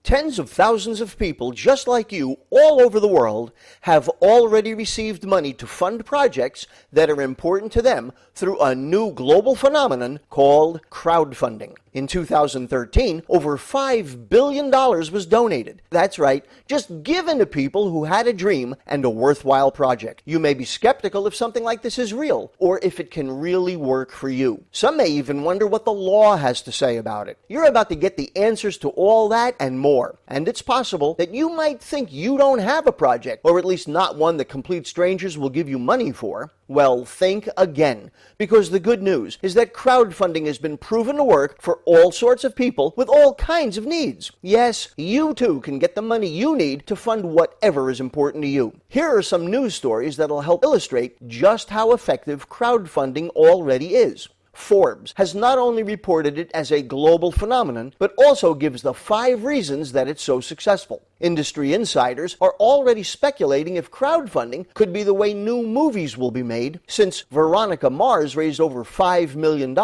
Tens of thousands of people just like you all over the world have already received money to fund projects that are important to them through a new global phenomenon called crowdfunding. In 2013, over $5 billion was donated. That's right, just given to people who had a dream and a worthwhile project. You may be skeptical if something like this is real, or if it can really work for you. Some may even wonder what the law has to say about it. You're about to get the answers to all that and more. And it's possible that you might think you don't have a project, or at least not one that complete strangers will give you money for. Well, think again, because the good news is that crowdfunding has been proven to work for all sorts of people with all kinds of needs. Yes, you too can get the money you need to fund whatever is important to you. Here are some news stories that'll help illustrate just how effective crowdfunding already is. Forbes has not only reported it as a global phenomenon, but also gives the 5 reasons that it's so successful. Industry insiders are already speculating if crowdfunding could be the way new movies will be made, since Veronica Mars raised over $5 million.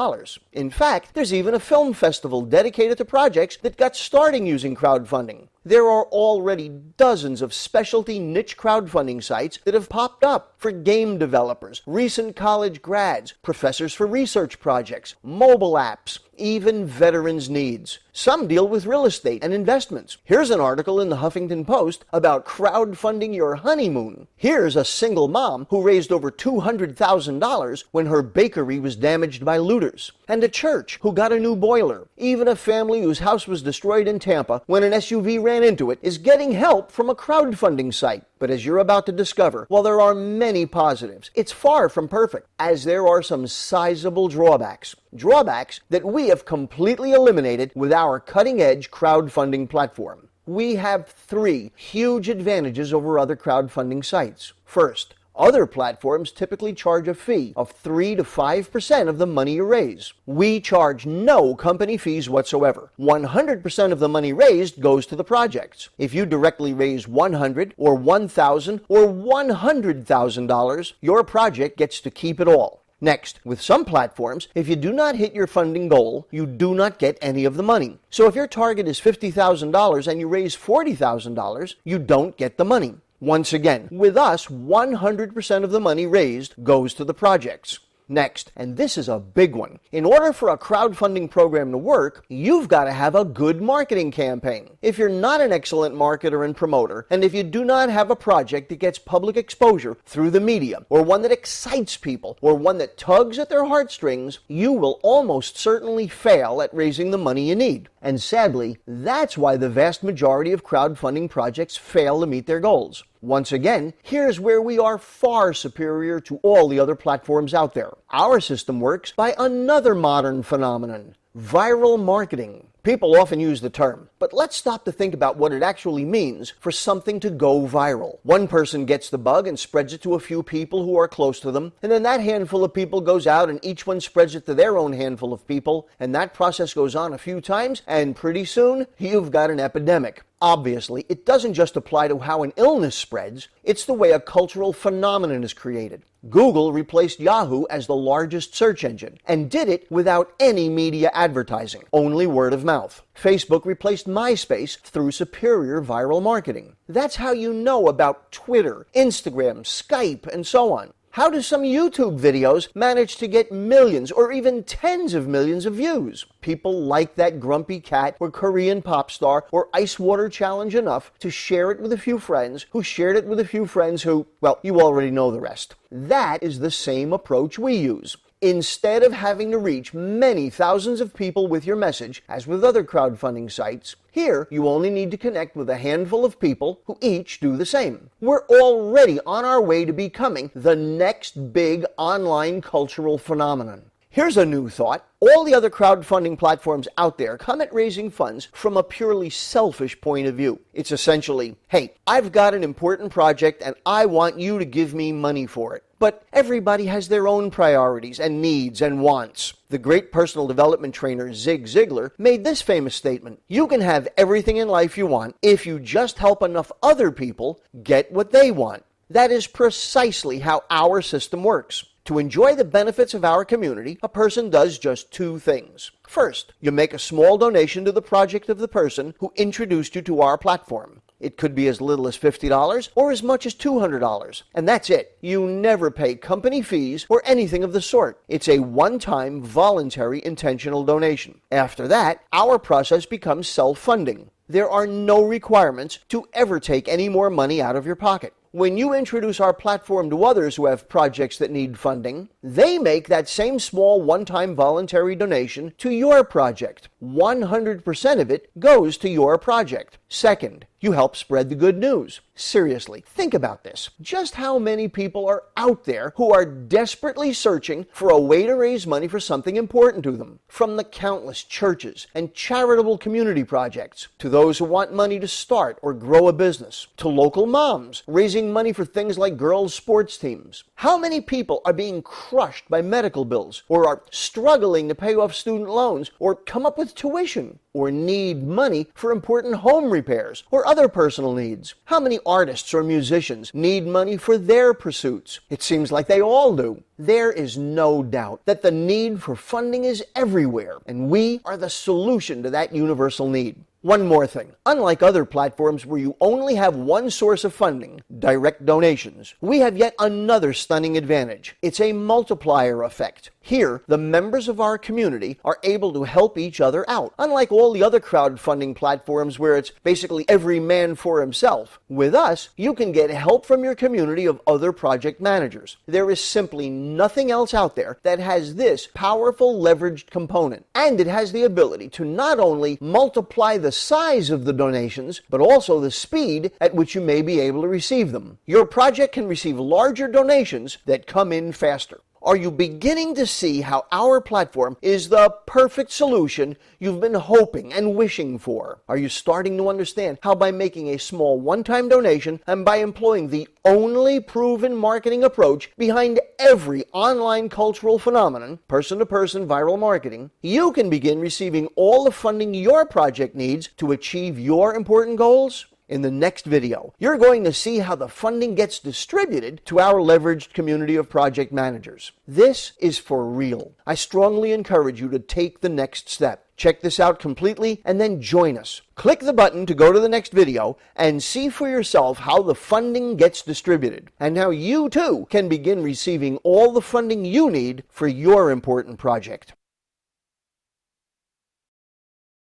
In fact, there's even a film festival dedicated to projects that got starting using crowdfunding. There are already dozens of specialty niche crowdfunding sites that have popped up for game developers, recent college grads, professors for research projects, mobile apps, even veterans' needs. Some deal with real estate and investments. Here's an article in the Huffington Post about crowdfunding your honeymoon. Here's a single mom who raised over $200,000 when her bakery was damaged by looters. And a church who got a new boiler. Even a family whose house was destroyed in Tampa when an SUV ran into it is getting help from a crowdfunding site. But as you're about to discover, while there are many positives, it's far from perfect, as there are some sizable drawbacks. Drawbacks that we have completely eliminated with our cutting-edge crowdfunding platform. We have 3 huge advantages over other crowdfunding sites. First, other platforms typically charge a fee of 3 to 5% of the money you raise. We charge no company fees whatsoever. 100% of the money raised goes to the projects. If you directly raise $100 or $1,000 or $100,000, your project gets to keep it all. Next, with some platforms, if you do not hit your funding goal, you do not get any of the money. So if your target is $50,000 and you raise $40,000, you don't get the money. Once again, with us, 100% of the money raised goes to the projects. Next, and this is a big one, in order for a crowdfunding program to work, you've got to have a good marketing campaign. If you're not an excellent marketer and promoter, and if you do not have a project that gets public exposure through the media, or one that excites people, or one that tugs at their heartstrings, you will almost certainly fail at raising the money you need. And sadly, that's why the vast majority of crowdfunding projects fail to meet their goals. Once again, here's where we are far superior to all the other platforms out there. Our system works by another modern phenomenon: viral marketing. People often use the term, but let's stop to think about what it actually means for something to go viral. One person gets the bug and spreads it to a few people who are close to them, and then that handful of people goes out and each one spreads it to their own handful of people, and that process goes on a few times, and pretty soon, you've got an epidemic. Obviously, it doesn't just apply to how an illness spreads, it's the way a cultural phenomenon is created. Google replaced Yahoo as the largest search engine, and did it without any media advertising, only word of mouth. Facebook replaced MySpace through superior viral marketing. That's how you know about Twitter, Instagram, Skype, and so on. How do some YouTube videos manage to get millions or even tens of millions of views? People like that grumpy cat or Korean pop star or ice water challenge enough to share it with a few friends who shared it with a few friends who, well, you already know the rest. That is the same approach we use. Instead of having to reach many thousands of people with your message, as with other crowdfunding sites, here you only need to connect with a handful of people who each do the same. We're already on our way to becoming the next big online cultural phenomenon. Here's a new thought. All the other crowdfunding platforms out there come at raising funds from a purely selfish point of view. It's essentially, hey, I've got an important project and I want you to give me money for it. But everybody has their own priorities and needs and wants. The great personal development trainer Zig Ziglar made this famous statement: you can have everything in life you want if you just help enough other people get what they want. That is precisely how our system works. To enjoy the benefits of our community, a person does just two things. First, you make a small donation to the project of the person who introduced you to our platform. It could be as little as $50 or as much as $200. And that's it. You never pay company fees or anything of the sort. It's a one-time, voluntary, intentional donation. After that, our process becomes self-funding. There are no requirements to ever take any more money out of your pocket. When you introduce our platform to others who have projects that need funding, they make that same small one-time voluntary donation to your project. 100% of it goes to your project. Second, you help spread the good news. Seriously, think about this. Just how many people are out there who are desperately searching for a way to raise money for something important to them? From the countless churches and charitable community projects, to those who want money to start or grow a business, to local moms raising money for things like girls' sports teams. How many people are being crushed by medical bills, or are struggling to pay off student loans, or come up with tuition, or need money for important home repairs or other personal needs? How many artists or musicians need money for their pursuits? It seems like they all do. There is no doubt that the need for funding is everywhere, and we are the solution to that universal need. One more thing. Unlike other platforms where you only have one source of funding, direct donations, we have yet another stunning advantage. It's a multiplier effect. Here, the members of our community are able to help each other out. Unlike all the other crowdfunding platforms where it's basically every man for himself, with us, you can get help from your community of other project managers. There is simply nothing else out there that has this powerful leveraged component. And it has the ability to not only multiply the size of the donations, but also the speed at which you may be able to receive them. Your project can receive larger donations that come in faster. Are you beginning to see how our platform is the perfect solution you've been hoping and wishing for? Are you starting to understand how by making a small one-time donation and by employing the only proven marketing approach behind every online cultural phenomenon, person-to-person viral marketing, you can begin receiving all the funding your project needs to achieve your important goals? In the next video, you're going to see how the funding gets distributed to our leveraged community of project managers. This is for real. I strongly encourage you to take the next step. Check this out completely and then join us. Click the button to go to the next video and see for yourself how the funding gets distributed and how you too can begin receiving all the funding you need for your important project.